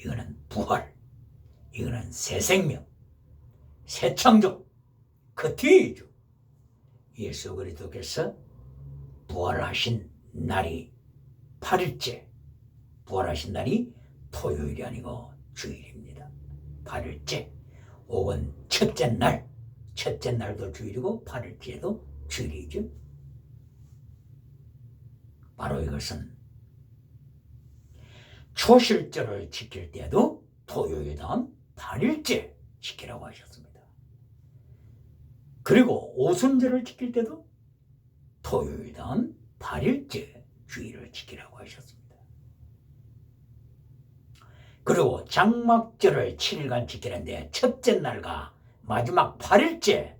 이거는 부활, 이거는 새 생명, 새 창조. 그 뒤이죠. 예수 그리스도께서 부활하신 날이 8일째, 부활하신 날이 토요일이 아니고 주일입니다. 8일째 혹은 첫째 날, 첫째 날도 주일이고 8일째도 주일이죠. 바로 이것은 초실절을 지킬 때도 토요일 다음 8일째 지키라고 하셨습니다. 그리고 오순절을 지킬 때도 토요일 다음 8일째 주일을 지키라고 하셨습니다. 그리고 장막절을 7일간 지키는데 첫째 날과 마지막 8일째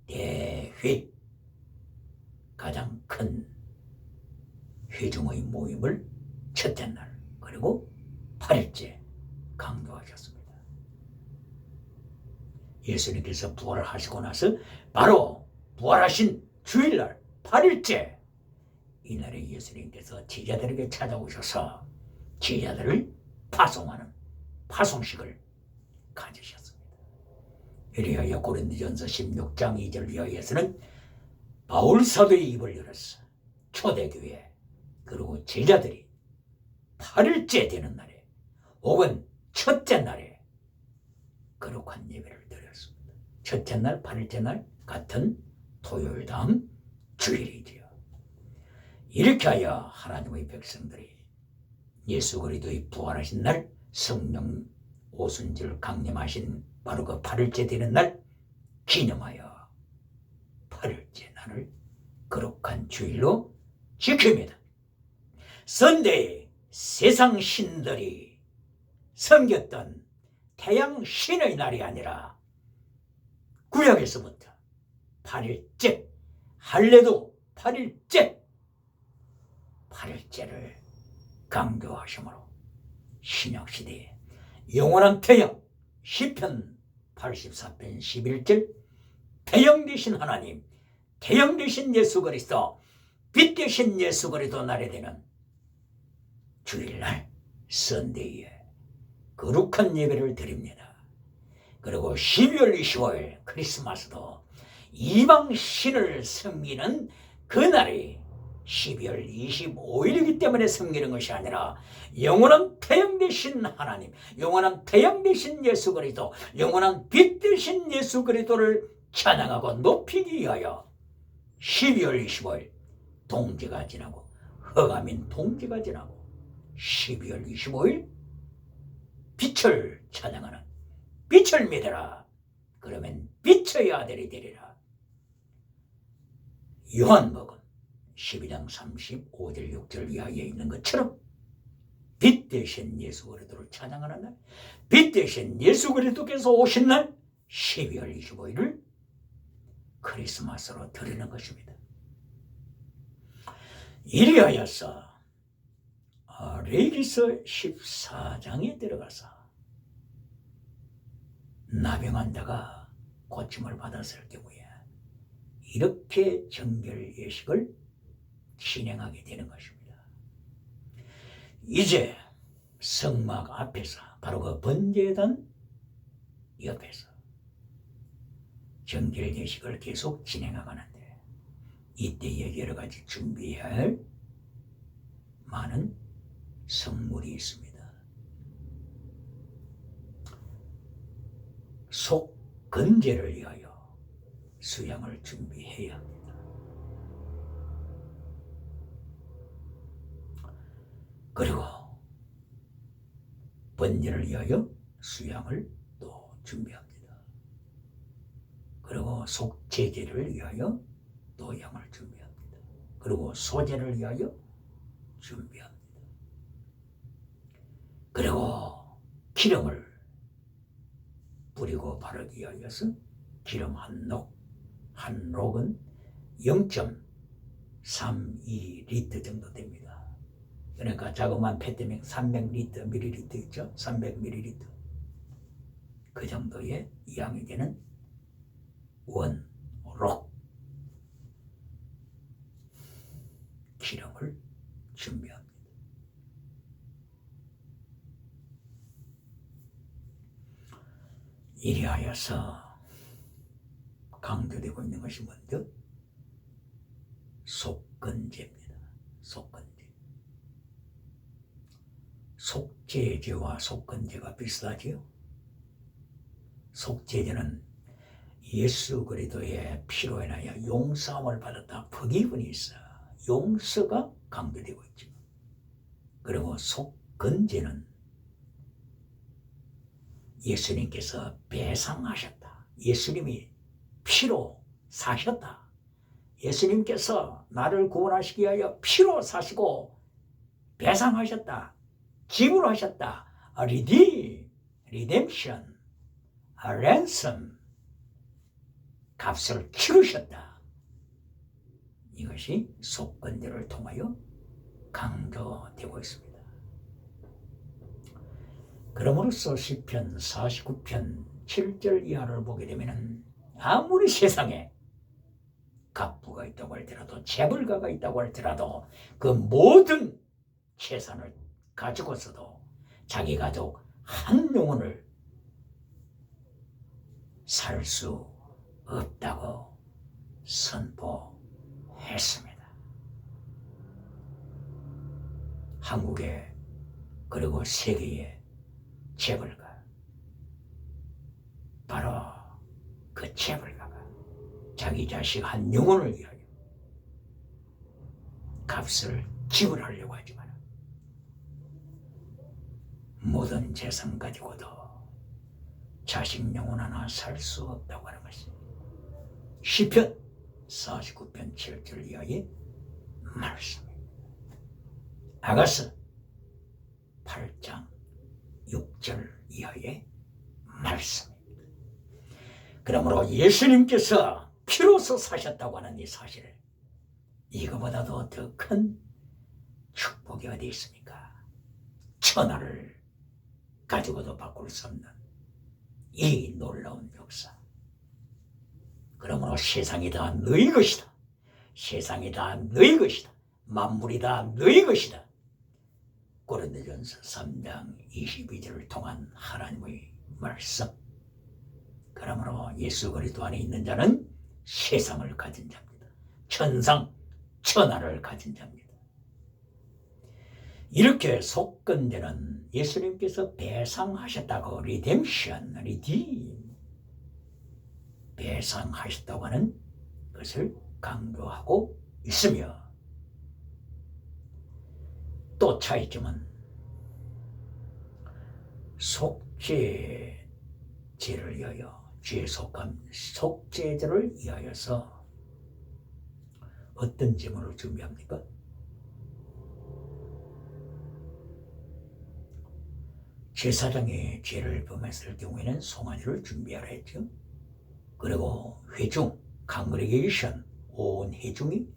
대회, 가장 큰 회중의 모임을 첫째 날 그리고 8일째 강조하셨습니다. 예수님께서 부활을 하시고 나서 바로 부활하신 주일날 8일째 이날에 예수님께서 제자들에게 찾아오셔서 제자들을 파송하는 파송식을 가지셨습니다. 이리하여 고린도전서 16장 2절 이하에서는 바울 사도의 입을 열었어. 초대교회 그리고 제자들이 8일째 되는 날에 혹은 첫째 날에 거룩한 예배를 드렸습니다. 첫째 날, 8일째 날 같은 토요일 다음 주일이지요. 이렇게 하여 하나님의 백성들이 예수 그리스도의 부활하신 날 성령 오순절 강림하신 바로 그 8일째 되는 날 기념하여 8일째 날을 거룩한 주일로 지킵니다. 선대의 세상 신들이 섬겼던 태양 신의 날이 아니라 구약에서부터 8일째, 할례도 8일째를 강조하시므로 신약시대에 영원한 태양 시편 84편 11절 태양 되신 하나님, 태양 되신 예수 그리스도, 빛 되신 예수 그리스도 날에 되는 주일날 선데이에 거룩한 예배를 드립니다. 그리고 12월 25일 크리스마스도 이방 신을 섬기는 그날이 12월 25일이기 때문에 섬기는 것이 아니라 영원한 태양 되신 하나님, 영원한 태양 되신 예수 그리스도, 영원한 빛 되신 예수 그리스도를 찬양하고 높이기 위하여 12월 25일 동지가 지나고 허감인 동지가 지나고 12월 25일 빛을 찬양하는 빛을 믿어라. 그러면 빛의 아들이 되리라. 요한복음 12장 35절 6절 이하에 있는 것처럼 빛 되신 예수 그리스도를 찬양하는 날, 빛 되신 예수 그리스도께서 오신 날 12월 25일을 크리스마스로 드리는 것입니다. 이리하여서 레위기서 14장에 들어가서 나병한 자가 고침을 받았을 경우에 이렇게 정결 예식을 진행하게 되는 것입니다. 이제 성막 앞에서 바로 그 번제단 옆에서 정결 예식을 계속 진행하는데 이때에 여러 가지 준비해야 할 많은 성물이 있습니다. 속 건제를 위하여 수양을 준비해야 합니다. 그리고 번제를 위하여 수양을 또 준비합니다. 그리고 속제제를 위하여 또 양을 준비합니다. 그리고 소제를 위하여 준비합니다. 그리고 기름을 뿌리고 바르기 위하여서 기름 한 록은 0.32리터 정도 됩니다. 그러니까 자그마한 페트병 300리터 밀리리터 있죠? 300ml 그 정도의 양이 되는 원록 기름을 준비합니다. 이리하여서 강조되고 있는 것이 뭔데? 속건제입니다. 속건제. 속죄제와 속건제가 비슷하지요. 속죄제는 예수 그리스도의 피로 인하여 용서함을 받았다. 포기분이 있어. 용서가 강조되고 있죠. 그리고 속건제는 예수님께서 배상하셨다. 예수님이 피로 사셨다. 예수님께서 나를 구원하시기 위하여 피로 사시고 배상하셨다. 지불하셨다. 리뎀션, 랜섬, 값을 치르셨다. 이것이 속건제를 통하여 강조되고 있습니다. 그러므로서 시편 49편 7절 이하를 보게 되면 아무리 세상에 갑부가 있다고 할지라도 재벌가가 있다고 할지라도 그 모든 재산을 가지고서도 자기 가족 한 영혼을 살 수 없다고 선포했습니다. 한국에 그리고 세계에 재벌가, 바로 그 재벌가가 자기 자식 한 영혼을 위하여 값을 지불하려고 하지만 모든 재산 가지고도 자식 영혼 하나 살 수 없다고 하는 것이 시편 49편 7절 이하의 말씀입니다. 아가서 8장 6절 이하의 말씀입니다. 그러므로 예수님께서 피로서 사셨다고 하는 이 사실, 이거보다도 더 큰 축복이 어디 있습니까? 천하를 가지고도 바꿀 수 없는 이 놀라운 역사. 그러므로 세상이 다 너희 것이다. 세상이 다 너희 것이다. 만물이 다 너희 것이다. 고린도전서 3장 22절을 통한 하나님의 말씀. 그러므로 예수 그리스도 안에 있는 자는 세상을 가진 자입니다. 천상, 천하를 가진 자입니다. 이렇게 속건제는 예수님께서 배상하셨다고, 리뎀션, 배상하셨다고 하는 것을 강조하고 있으며, 또 차이점은 속죄제를 위하여, 죄 속함, 속죄제를 위하여서 어떤 제물을 준비합니까? 제사장이 죄를 범했을 경우에는 송아지를 준비하라 했죠. 그리고 회중, 컨그레게이션, 온 회중이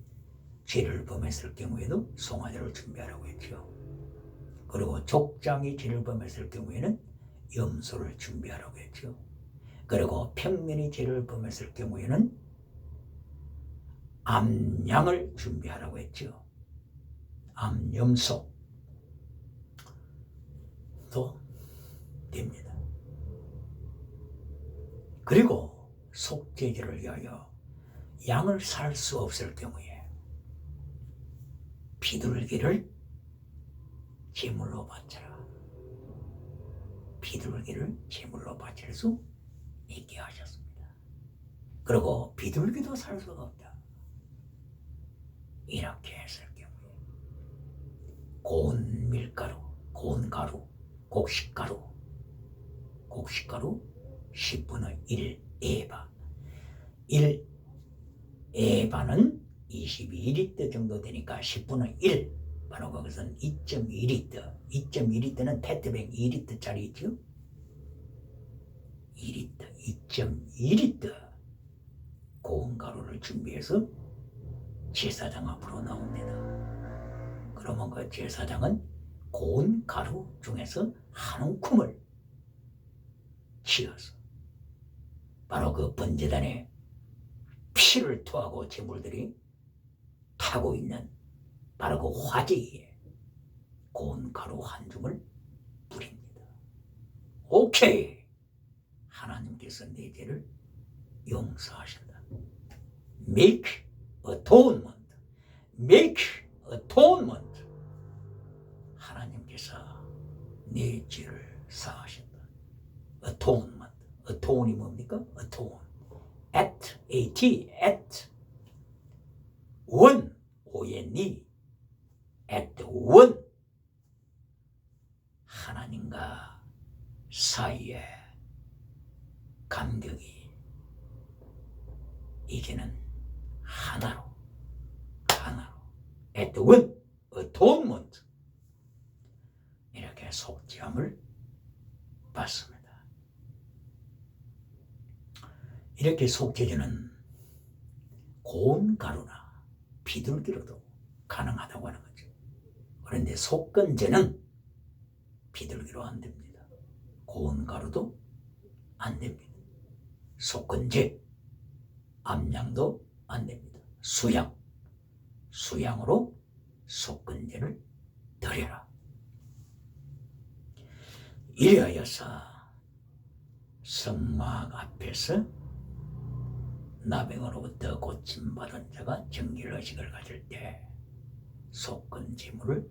죄를 범했을 경우에도 송아지를 준비하라고 했죠. 그리고 족장이 죄를 범했을 경우에는 염소를 준비하라고 했죠. 그리고 평민이 죄를 범했을 경우에는 암양을 준비하라고 했죠. 암염소 도 됩니다. 그리고 속죄제를 위하여 양을 살 수 없을 경우에 비둘기를 제물로 바쳐라. 비둘기를 제물로 바칠 수 있게 하셨습니다. 그리고 비둘기도 살 수가 없다. 이렇게 했을 경우에 고운 밀가루, 고운 가루, 곡식가루 10분의 1 에바, 1 에바는 22리터 정도 되니까 10분의 1, 바로 그것은 2.2리터, 2.2리터는 페트병 2리터짜리 있죠? 2리터, 2.2리터 고운 가루를 준비해서 제사장 앞으로 나옵니다. 그러면 그 제사장은 고운 가루 중에서 한 움큼을 치어서 바로 그 번제단에 피를 토하고 제물들이 타고 있는 바로 그 화제에 고운 가루 한 줌을 뿌립니다. 오케이! 하나님께 하나님께서 네 죄를 용서하신다. Make atonement. Make atonement. 하나님께서 네 죄를 사하신다. Atonement. Atone이 뭡니까? Atone. At, at, at. 원, O-N-E. at one. 하나님과 사이에 간격이 이제는 하나로 at one atonement 이렇게 속죄함을 받습니다. 이렇게 속죄제는 고운 가루나 비둘기로도 가능하다고 하는 거죠. 그런데 속건제는 비둘기로 안 됩니다. 고운 가루도 안 됩니다. 속건제, 암양도 안 됩니다. 수양으로 속건제를 드려라. 이리하여서 성막 앞에서 나병으로부터 고침받은 자가 정결의식을 가질 때 속건제물을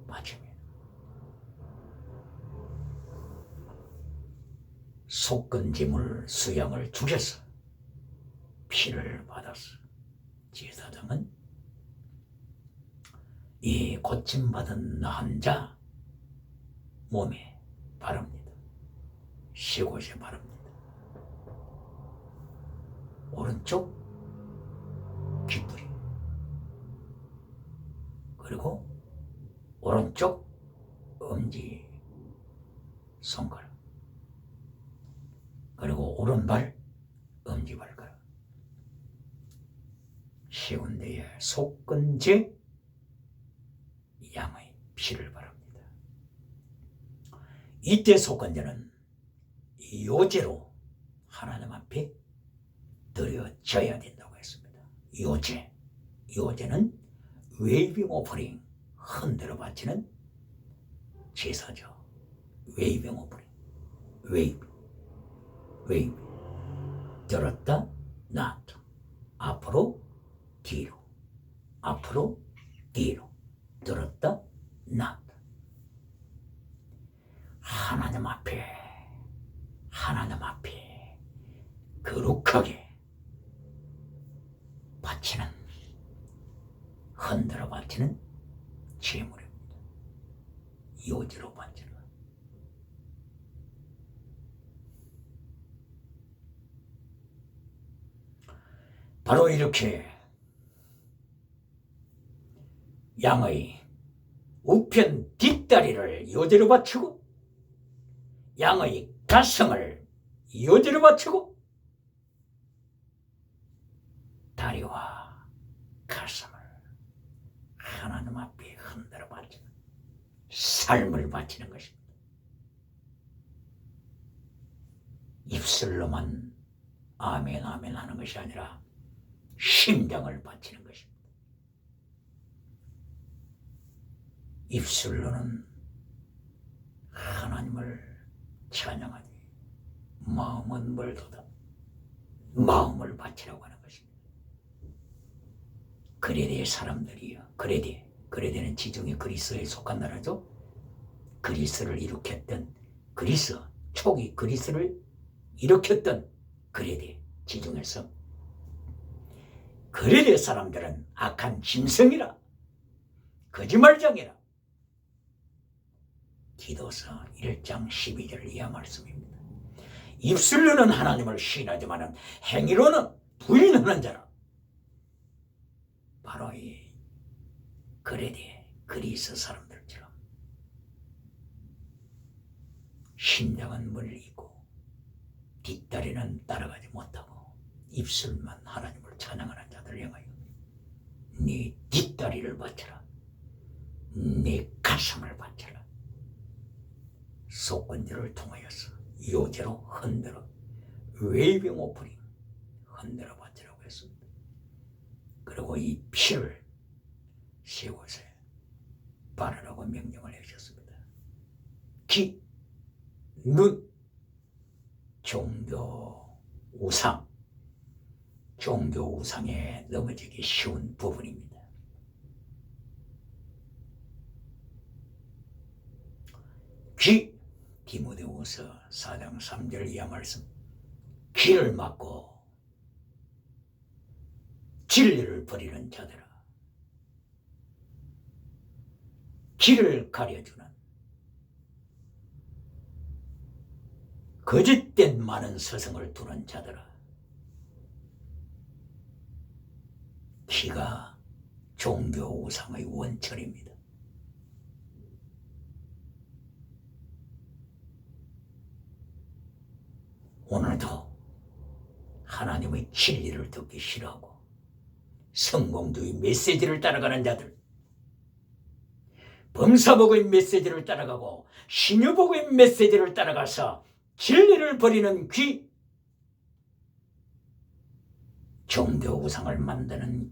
바칩니다. 속건제물 수양을 죽여서 피를 받아서 제사장은 이 고침받은 남자 몸에 바릅니다. 시곳에 바릅니다. 오른쪽 귓불이, 그리고 오른쪽 엄지 손가락, 그리고 오른발 엄지발가락, 쉬운 데에 속건제 양의 피를 바릅니다. 이때 속건제는 요제로 하나님 앞에 드려져야 된다고 했습니다. 요제는 웨이빙 오퍼링, 흔들어 바치는 제사죠. 웨이빙 오퍼링, 웨이브, 들었다 놨다, 앞으로 뒤로, 앞으로 뒤로, 들었다 놨다. 하나님 앞에 거룩하게 바치는, 흔들어 바치는 제물입니다. 요제로 바치는. 바로 이렇게 양의 우편 뒷다리를 요제로 바치고 양의 가슴을 요제로 바치고 다리와 가슴을 하나님 앞에 흔들어 바치는 삶을 바치는 것입니다. 입술로만 아멘 아멘 하는 것이 아니라 심장을 바치는 것입니다. 입술로는 하나님을 찬양하니 마음은 멀도다. 마음을 바치라고 하는 것입니다. 그레데 사람들이요. 그레데는 지중해 그리스에 속한 나라죠. 그리스를 일으켰던 초기 그리스를 일으켰던 그레데 지중해서 그레데 사람들은 악한 짐승이라, 거짓말장이라. 기도서 1장 12절 이하 말씀입니다. 입술로는 하나님을 시인하지만 행위로는 부인하는 자라. 바로 이 그레데 그리스 사람들처럼 심장은 멀리 있고 뒷다리는 따라가지 못하고 입술만 하나님을 찬양하는 자들 향하여 네 뒷다리를 바쳐라, 네 가슴을 바쳐라. 속건제를 통하여서 요제로 흔들어, 웨이빙 오프닝 흔들어 바치라고 했습니다. 그리고 이 피를 세 곳에 바르라고 명령을 해주셨습니다. 귀, 눈, 종교 우상에 넘어지기 쉬운 부분입니다. 귀, 디모데후서 4장 3절 이하 말씀. 귀를 막고 진리를 버리는 자들아, 귀를 가려주는 거짓된 많은 서성을 두는 자들아, 귀가 종교 우상의 원천입니다. 오늘도 하나님의 진리를 듣기 싫어하고 성공주의 메시지를 따라가는 자들, 범사복의 메시지를 따라가고 신유복의 메시지를 따라가서 진리를 버리는 귀, 종교 우상을 만드는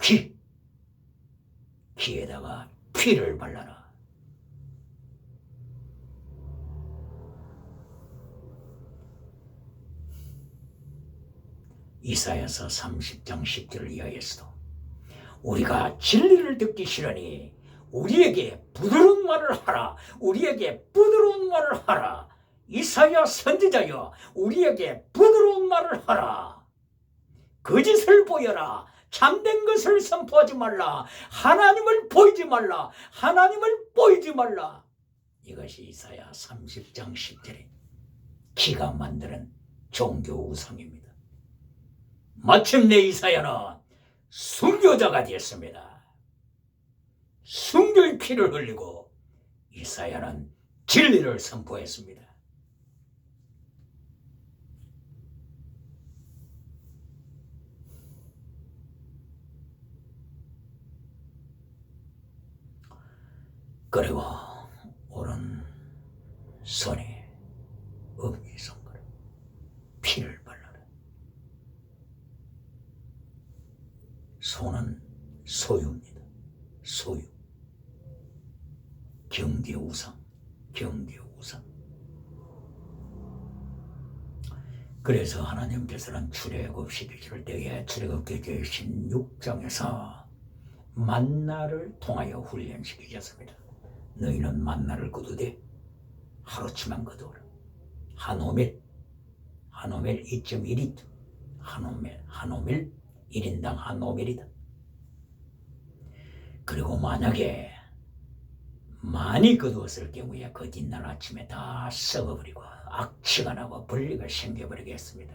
귀에다가 피를 발라라. 이사야서 30장 10절 이하에서도 우리가 진리를 듣기 싫으니 우리에게 부드러운 말을 하라. 우리에게 부드러운 말을 하라. 이사야 선지자여, 우리에게 부드러운 말을 하라. 거짓을 보여라. 참된 것을 선포하지 말라. 하나님을 보이지 말라. 하나님을 보이지 말라. 이것이 이사야 30장 10절에 기가 만드는 종교 우상입니다. 마침내 이사야는 순교자가 되었습니다. 순교의 피를 흘리고 이사야는 진리를 선포했습니다. 그리고 오른 손에 엄지손가락 피를 발라라. 손은 소유입니다. 소유. 경계우상. 그래서 하나님께서는 출애굽 12절 때에 출애굽기 16장에서 만나를 통하여 훈련시키셨습니다. 너희는 만나를 거두되 하루치만 거두어라. 한 호밀 2.1리터. 한 호밀 1인당 한 호밀이다. 그리고 만약에 많이 거두었을 경우에 그 뒷날 아침에 다 썩어버리고 악취가 나고 벌레가 생겨버리겠습니다.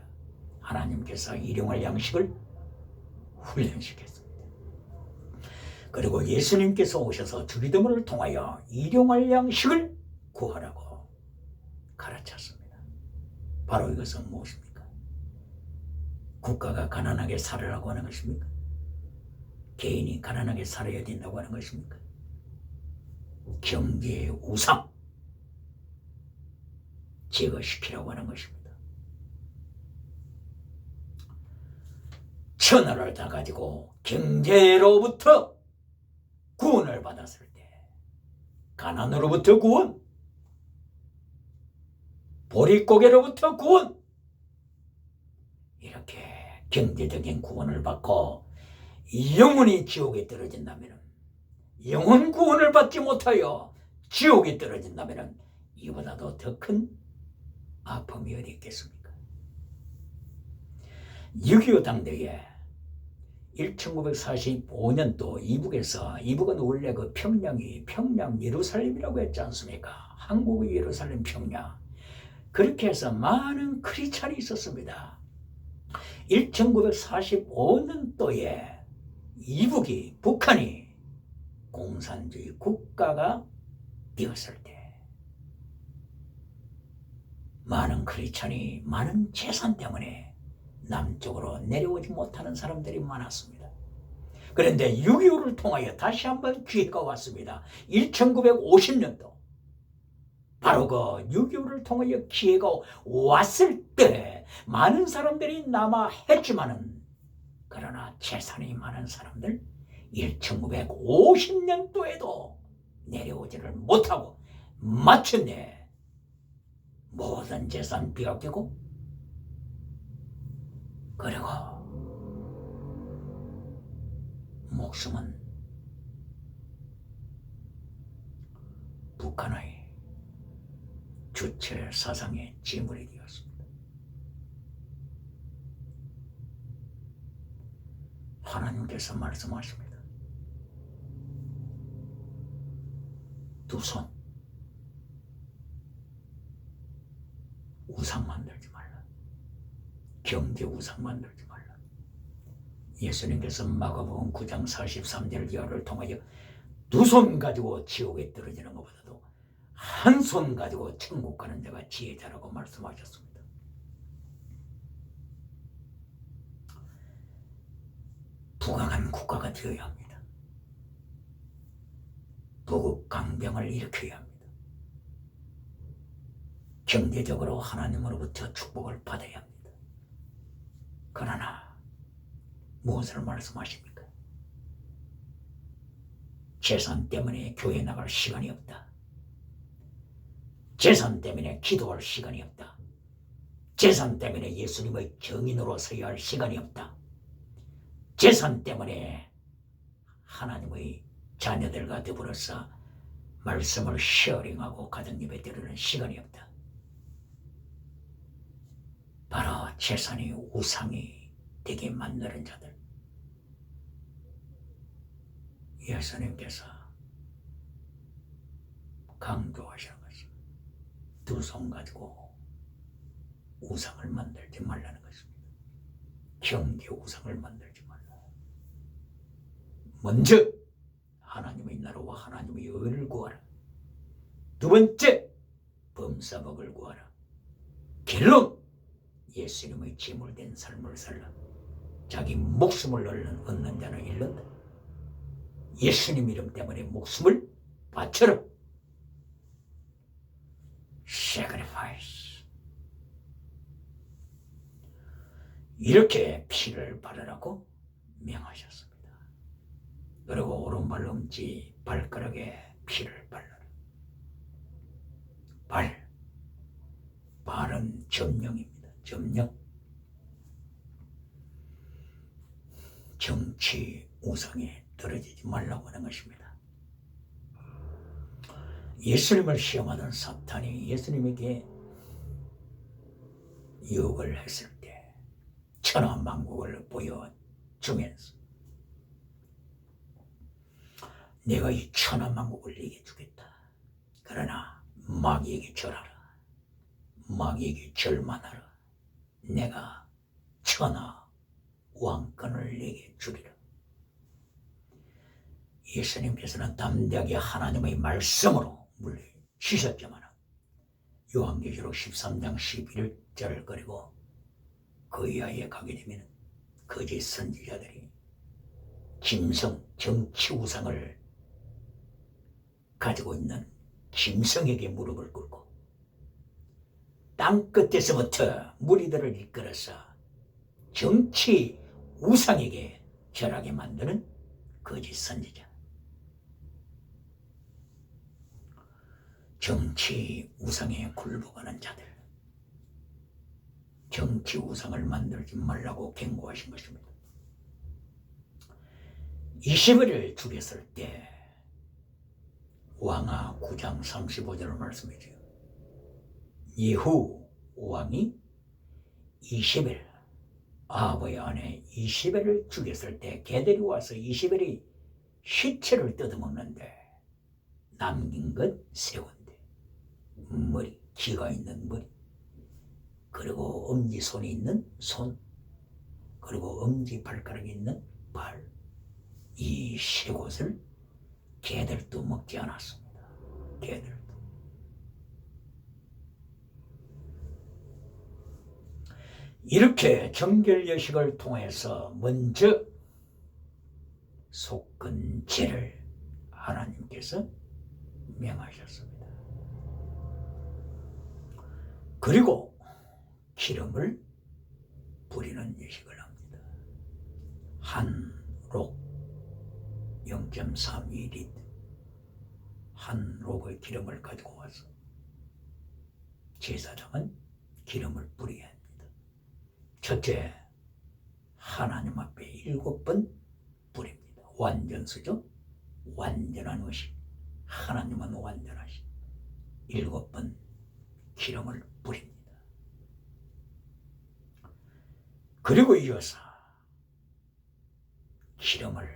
하나님께서 일용할 양식을 훈련시켰습니다. 그리고 예수님께서 오셔서 주기도문을 통하여 일용할 양식을 구하라고 가르쳤습니다. 바로 이것은 무엇입니까? 국가가 가난하게 살으라고 하는 것입니까? 개인이 가난하게 살아야 된다고 하는 것입니까? 경계의 우상 제거시키라고 하는 것입니다. 천하를 다 가지고 경제로부터 구원을 받았을 때, 가난으로부터 구원, 보릿고개로부터 구원, 이렇게 경제적인 구원을 받고 영혼이 지옥에 떨어진다면, 영혼 구원을 받지 못하여 지옥에 떨어진다면 이보다도 더 큰 아픔이 어디 있겠습니까? 6.25 당대에 1945년도 이북은 원래 그 평양 예루살렘이라고 했지 않습니까? 한국의 예루살렘 평양. 그렇게 해서 많은 크리스찬이 있었습니다. 1945년도에 북한이 공산주의 국가가 되었을 때 많은 크리스찬이 많은 재산 때문에 남쪽으로 내려오지 못하는 사람들이 많았습니다. 그런데 6.25를 통하여 다시 한번 기회가 왔습니다. 1950년도 바로 그 6.25를 통하여 기회가 왔을 때 많은 사람들이 남아 했지만은, 그러나 재산이 많은 사람들 1950년도에도 내려오지를 못하고 마침내 모든 재산 빼앗기고 그리고 목숨은 북한의 주체 사상의 지물이 되었습니다. 하나님께서 말씀하십니다. 두 손 우상 만들지 말라. 경제 우상 만들지 말라. 예수님께서 마가복음 9장 43절 이하를 통하여 두 손 가지고 지옥에 떨어지는 것보다도 한 손 가지고 천국 가는 자가 지혜자라고 말씀하셨습니다. 부강한 국가가 되어야 합니다. 부국 강병을 일으켜야 합니다. 경제적으로 하나님으로부터 축복을 받아야 합니다. 그러나 무엇을 말씀하십니까? 재산 때문에 교회 나갈 시간이 없다. 재산 때문에 기도할 시간이 없다. 재산 때문에 예수님의 정인으로 서야 할 시간이 없다. 재산 때문에 하나님의 자녀들과 더불어서 말씀을 쉐어링하고 가정예배 드리는 시간이 없다. 바로 재산이 우상이 되게 만드는 자들. 예수님께서 강조하시는 것입니다. 두 손 가지고 우상을 만들지 말라는 것입니다. 경제 우상을 만들지 말라. 먼저 하나님의 나라와 하나님의 의를 구하라. 두 번째 범사복을 구하라. 결론 예수님의 제물된 삶을 살라. 자기 목숨을 얻는 자는 잃는다. 예수님 이름 때문에 목숨을 바쳐라. Sacrifice. 이렇게 피를 바르라고 명하셨습니다. 그리고 오른발 엄지 발가락에 피를 발라라. 발은 점령입니다. 점령. 정치 우상에 떨어지지 말라고 하는 것입니다. 예수님을 시험하던 사탄이 예수님에게 유혹을 했을 때 천하만국을 보여주면서 내가 이 천하만국을 네게 주겠다. 그러나 마귀에게 절하라. 마귀에게 절만하라. 내가 천하 왕권을 네게 주리라. 예수님께서는 담대하게 하나님의 말씀으로 물리치셨지만 요한계시록 13장 11절 그리고 그 이하에 가게 되면 거짓 선지자들이 짐승 정치 우상을 가지고 있는 짐승에게 무릎을 꿇고 땅끝에서부터 무리들을 이끌어서 정치 우상에게 절하게 만드는 거짓 선지자. 정치 우상에 굴복하는 자들, 정치 우상을 만들지 말라고 경고하신 것입니다. 이시벨을 죽였을 때 왕하 9장 35절을 말씀해줘요. 예후 왕이 이시벨, 아합의 아내 이시벨을 죽였을 때 개들이 와서 이시벨이 시체를 뜯어먹는데 남긴 것 새우인데 머리, 기가 있는 머리, 그리고 엄지손이 있는 손, 그리고 엄지발가락이 있는 발, 이 세 곳을 개들도 먹지 않았습니다. 개들도. 이렇게 정결여식을 통해서 먼저 속건 죄를 하나님께서 명하셨습니다. 그리고 기름을 부리는 예식을 합니다. 한 록 0.32리터 한 록의 기름을 가지고 와서 제사장은 기름을 뿌려야 합니다. 첫째, 하나님 앞에 7번 뿌립니다. 완전수죠. 완전한 의식. 하나님은 완전하시. 7번 기름을 뿌립니다. 그리고 이어서 기름을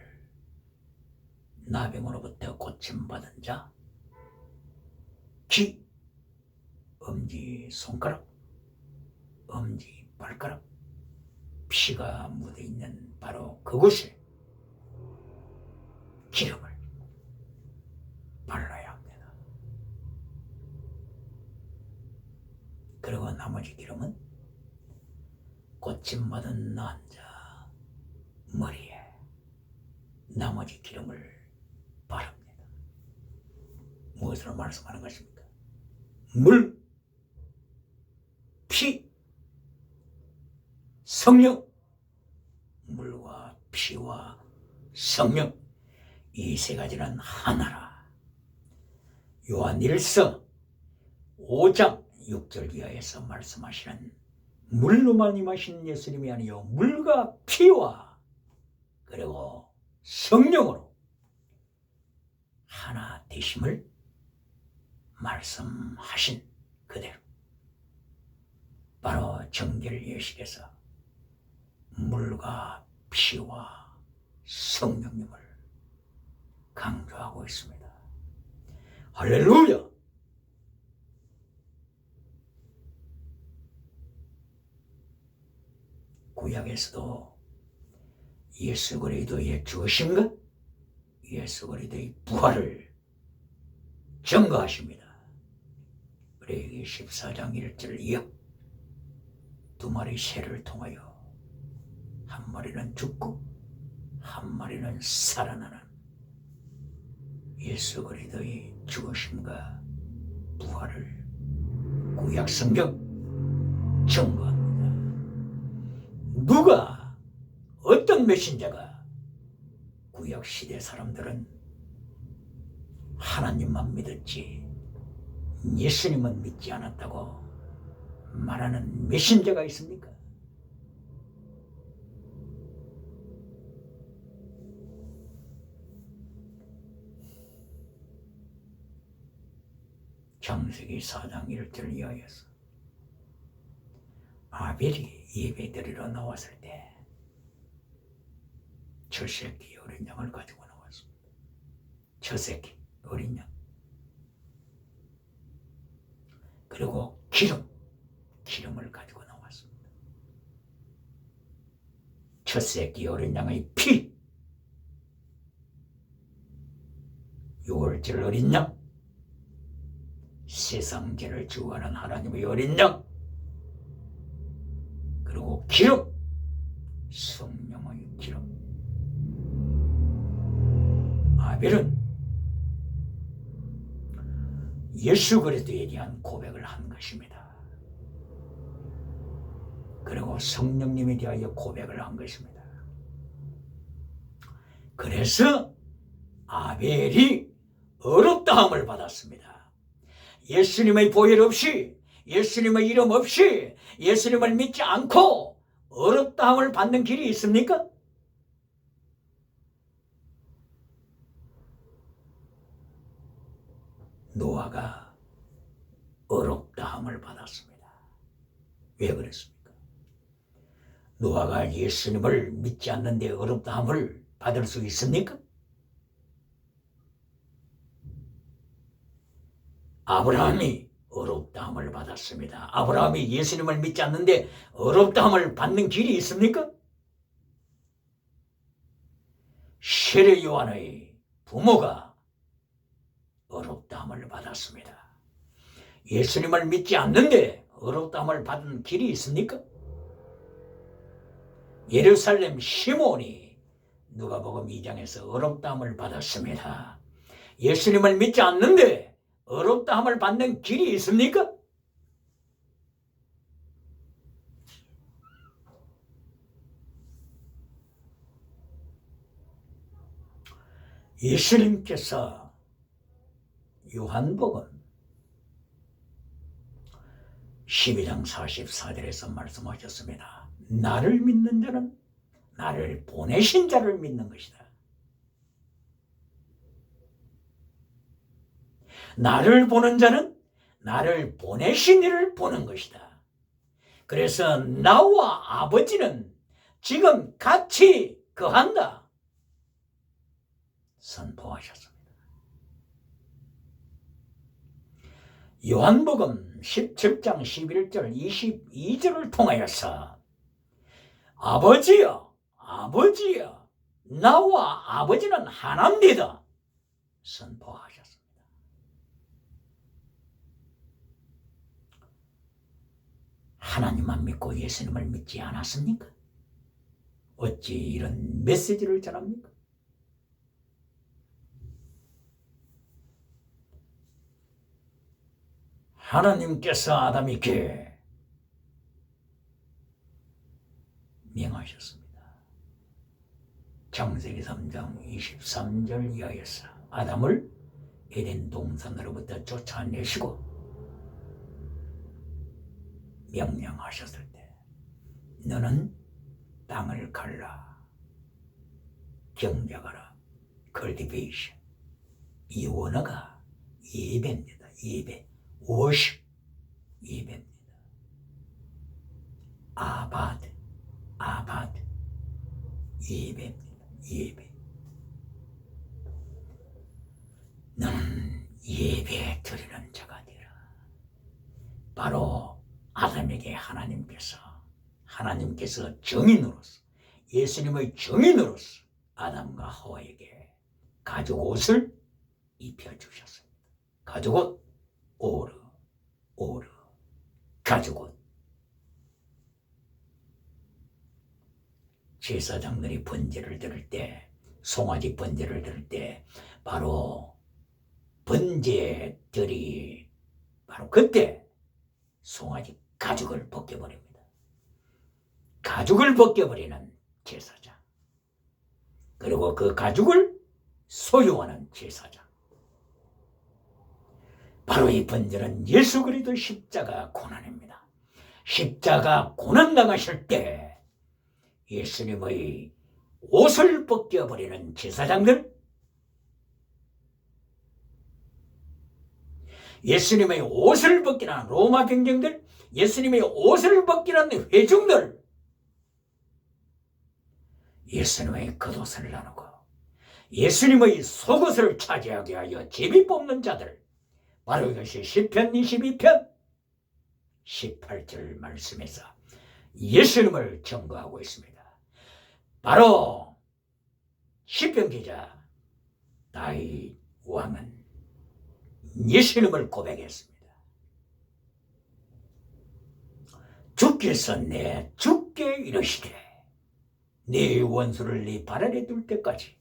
나병으로부터 고침받은 자, 귀, 엄지 손가락, 엄지 발가락, 피가 묻어있는 바로 그곳에 기름을 발라야 합니다. 그리고 나머지 기름은 고침받은 남자 머리에 나머지 기름을 바릅니다. 무엇으로 말씀하는 것입니까? 물, 피, 성령. 물과 피와 성령, 이 세 가지는 하나라. 요한 1서 5장 6절 이하에서 말씀하시는 물로만 임하신 예수님이 아니요 물과 피와 그리고 성령으로 하나 되심을 말씀하신 그대로 바로 정결 예식에서 물과 피와 성령님을 강조하고 있습니다. 할렐루야! 구약에서도 예수 그리스도의 죽으심과 예수 그리스도의 부활을 증거하십니다. 레위기 14장 1절 이하 두 마리 새를 통하여 한 마리는 죽고 한 마리는 살아나는 예수 그리스도의 죽으심과 부활을 구약 성경 증거합니다. 누가 어떤 메신저가 구약 시대 사람들은 하나님만 믿었지 예수님은 믿지 않았다고 말하는 메신저가 있습니까? 창세기 4장 1절 이하에서 아벨이 예배드리러 나왔을 때 첫 새끼 어린 양을 가지고 나왔습니다. 첫 새끼 어린 양. 그리고 기름을 가지고 나왔습니다. 첫 새끼 어린 양의 피, 6월절 어린 양, 세상 죄를 주관하는 하나님의 어린 양, 그리고 기름, 성령의 기름. 아벨은 예수 그리스도에 대한 고백을 한 것입니다. 그리고 성령님에 대하여 고백을 한 것입니다. 그래서 아벨이 어렵다함을 받았습니다. 예수님의 보혈 없이, 예수님의 이름 없이, 예수님을 믿지 않고 어렵다함을 받는 길이 있습니까? 노아가 어렵다함을 받았습니다. 왜 그랬습니까? 노아가 예수님을 믿지 않는데 어렵다함을 받을 수 있습니까? 아브라함이 어렵다함을 받았습니다. 아브라함이 예수님을 믿지 않는데 어렵다함을 받는 길이 있습니까? 세례 요한의 부모가 어렵다함을 받았습니다. 예수님을 믿지 않는데 어렵다함을 받은 길이 있습니까? 예루살렘 시몬이 누가복음 2장에서 어렵다함을 받았습니다. 예수님을 믿지 않는데 어렵다함을 받는 길이 있습니까? 예수님께서 요한복음 12장 44절에서 말씀하셨습니다. 나를 믿는 자는 나를 보내신 자를 믿는 것이다. 나를 보는 자는 나를 보내신 이를 보는 것이다. 그래서 나와 아버지는 지금 같이 거한다. 선포하셨습니다. 요한복음 17장 11절 22절을 통하여서 아버지여, 아버지여, 나와 아버지는 하나입니다. 선포하셨습니다. 하나님만 믿고 예수님을 믿지 않았습니까? 어찌 이런 메시지를 전합니까? 하나님께서 아담에게 명하셨습니다. 창세기 3장 23절 이하에서 아담을 에덴 동산으로부터 쫓아내시고 명령하셨을 때 너는 땅을 갈라, 경작하라, cultivation. 이 원어가 예배입니다. 예배, worship, 예배입니다. 아바드, 예배입니다. 예배. 너는 예배 드리는 자가 되라. 바로 아담에게 하나님께서 정인으로서, 예수님의 정인으로서 아담과 하와에게 가죽옷을 입혀주셨습니다. 가죽옷, 오르, 가죽옷. 제사장들이 번제를 드릴 때, 송아지 번제를 드릴 때 바로 번제들이 바로 그때 송아지 가죽을 벗겨버립니다. 가죽을 벗겨버리는 제사장, 그리고 그 가죽을 소유하는 제사장, 바로 이 번제는 예수 그리스도 십자가 고난입니다. 십자가 고난 당하실 때 예수님의 옷을 벗겨버리는 제사장들, 예수님의 옷을 벗기는 로마 병정들, 예수님의 옷을 벗기는 회중들, 예수님의 겉옷을 나누고 예수님의 속옷을 차지하게 하여 제비 뽑는 자들, 바로 이것이 시편 22편 18절 말씀에서 예수님을 증거하고 있습니다. 바로 시편 기자 다윗 왕은 예수님을 고백했습니다. 주께서 내 주께 이르시되 네 원수를 네 발 아래 둘 때까지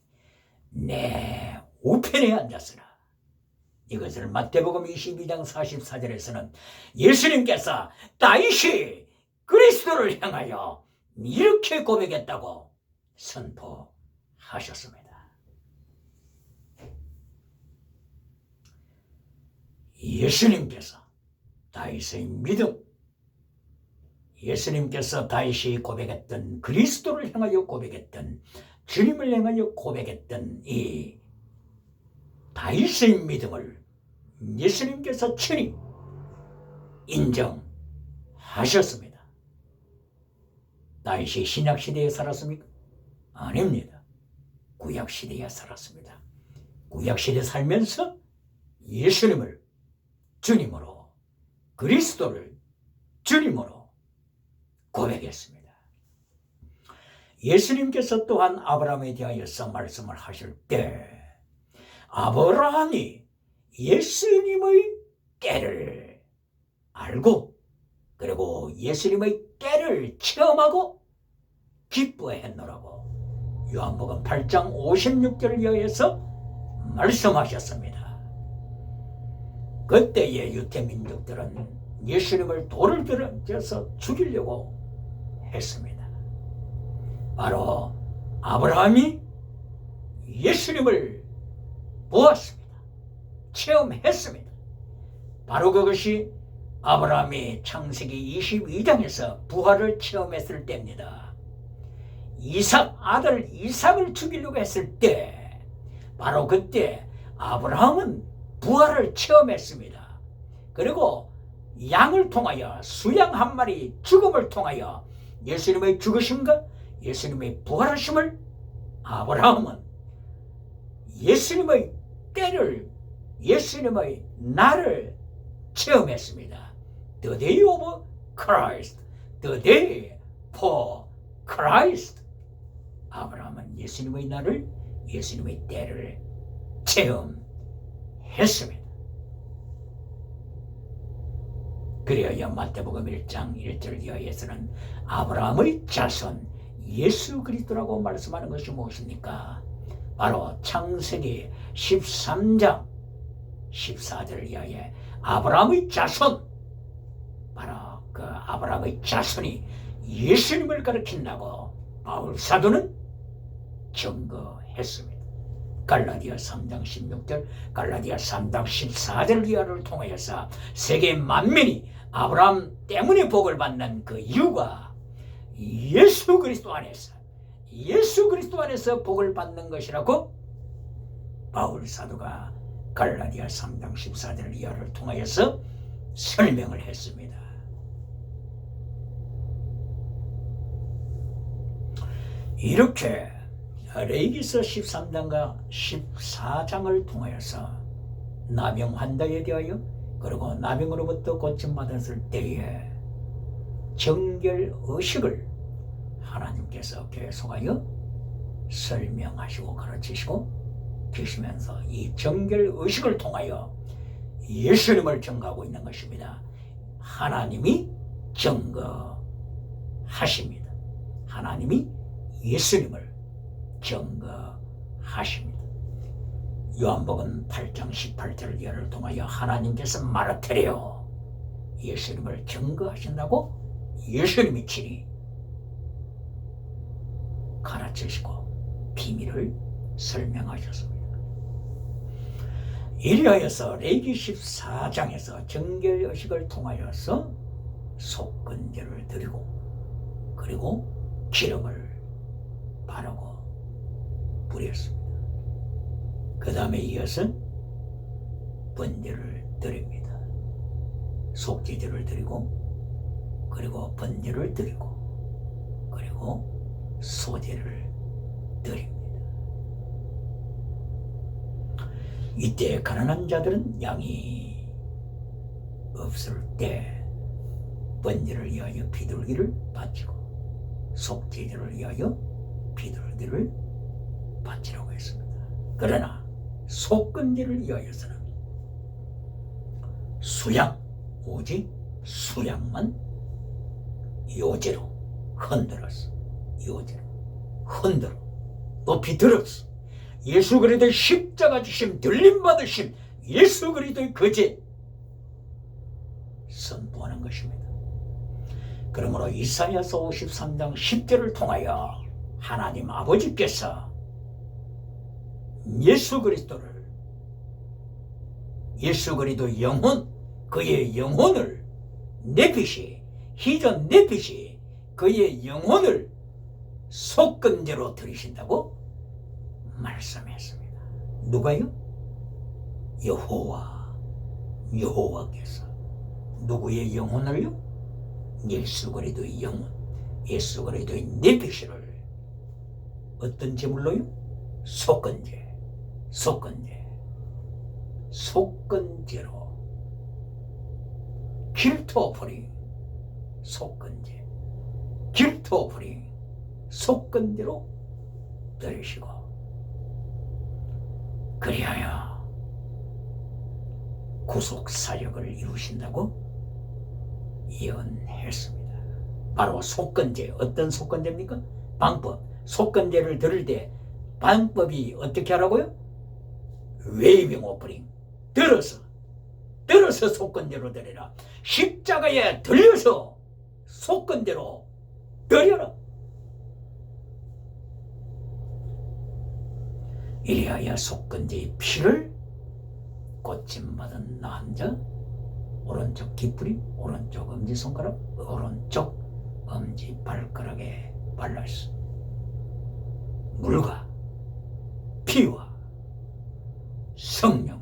내 우편에 앉았으나, 이것을 마태복음 22장 44절에서는 예수님께서 다윗이 그리스도를 향하여 이렇게 고백했다고 선포하셨습니다. 예수님께서 다윗의 믿음, 예수님께서 다윗이 고백했던, 그리스도를 향하여 고백했던, 주님을 향하여 고백했던 이 다윗의 믿음을 예수님께서 친히 인정하셨습니다. 다윗이 신약시대에 살았습니까? 아닙니다. 구약시대에 살았습니다. 구약시대에 살면서 예수님을 주님으로, 그리스도를 주님으로 고백했습니다. 예수님께서 또한 아브라함에 대하여서 말씀을 하실 때 아브라함이 예수님의 때를 알고, 그리고 예수님의 때를 체험하고 기뻐했노라고 요한복음 8장 56절 이하에서 말씀하셨습니다. 그때의 유대민족들은 예수님을 돌을 들어서 죽이려고 했습니다. 바로 아브라함이 예수님을 보았습니다. 체험했습니다. 바로 그것이 아브라함이 창세기 22장에서 부활을 체험했을 때입니다. 아들 이삭을 죽이려고 했을 때 바로 그때 아브라함은 부활을 체험했습니다. 그리고 양을 통하여 수양 한 마리 죽음을 통하여 예수님의 죽으심과 예수님의 부활하심을 아브라함은 예수님의 때를 예수님의 날을 체험했습니다. The day of Christ, the day for Christ. 아브라함은 예수님의 날을 예수님의 때를 체험했습니다. 그리하여 마태복음 1장 1절 이하에서는 아브라함의 자손 예수 그리스도라고 말씀하는 것이 무엇입니까? 바로 창세기 13장 14절 이하에 아브라함의 자손, 바로 그 아브라함의 자손이 예수님을 가리킨다고 바울 사도는 증거했습니다. 갈라디아 3장 16절, 갈라디아 3장 14절 이하를 통하여서 세계 만민이 아브라함 때문에 복을 받는 그 이유가 예수 그리스도 안에서 복을 받는 것이라고 바울 사도가 갈라디아 3장 14절 이하를 통하여서 설명을 했습니다. 이렇게 레위기서 13장과 14장을 통하여서 나병 환자에 대하여 그리고 나병으로부터 고침받았을 때에 정결의식을 하나님께서 계속하여 설명하시고 가르치시고 계시면서 이 정결의식을 통하여 예수님을 증거하고 있는 것입니다. 하나님이 증거하십니다. 하나님이 예수님을 증거하십니다. 요한복음 8장 18절 이하를 통하여 하나님께서 마르테레오 예수님을 증거하신다고 예수님이 친히 가르치시고 비밀을 설명하셨습니다. 이리하여서 레위기 14장에서 정결의식을 통하여서 속건제를 드리고 그리고 기름을 바르고 뿌렸습니다. 그 다음에 이어서 번제를 드립니다. 속죄제를 드리고 그리고 번제를 드리고 그리고 소제를 드립니다. 이때 가난한 자들은 양이 없을 때 번제를 위하여 비둘기를 바치고 속죄제를 위하여 비둘기를 바치라고 했습니다. 그러나 속건제를 위하여서는 수양, 오직 수양만 요제로 흔들었어. 요제로 흔들어 높이 들었어. 예수 그리스도의 십자가 지심 들림 받으심 예수 그리스도의 거제 선포하는 것입니다. 그러므로 이사야서 53장 10절을 통하여 하나님 아버지께서 예수 그리스도를 예수 그리스도 영혼 그의 영혼을 내핏이 희전 내핏이 그의 영혼을 속건제로 드리신다고 말씀했습니다. 누가요? 여호와께서 누구의 영혼을요? 예수 그리스도의 영혼 예수 그리스도의 내핏을 어떤 제물로요? 속건제로 길트 오퍼링 속건제 길트 오퍼링 속건제로 드리시고 그리하여 구속사역을 이루신다고 예언했습니다. 바로 속건제 어떤 속건제입니까? 방법 속건제를 드릴 때 방법이 어떻게 하라고요? 웨이빙 오프닝 들어서 속건제로 드리라. 십자가에 들려서 속건제로 드려라. 이리하여 속건제의 피를 고침받은 나 한 자 오른쪽 깃뿌리 오른쪽 엄지손가락 오른쪽 엄지발가락에 발랐어. 물과 피와 성령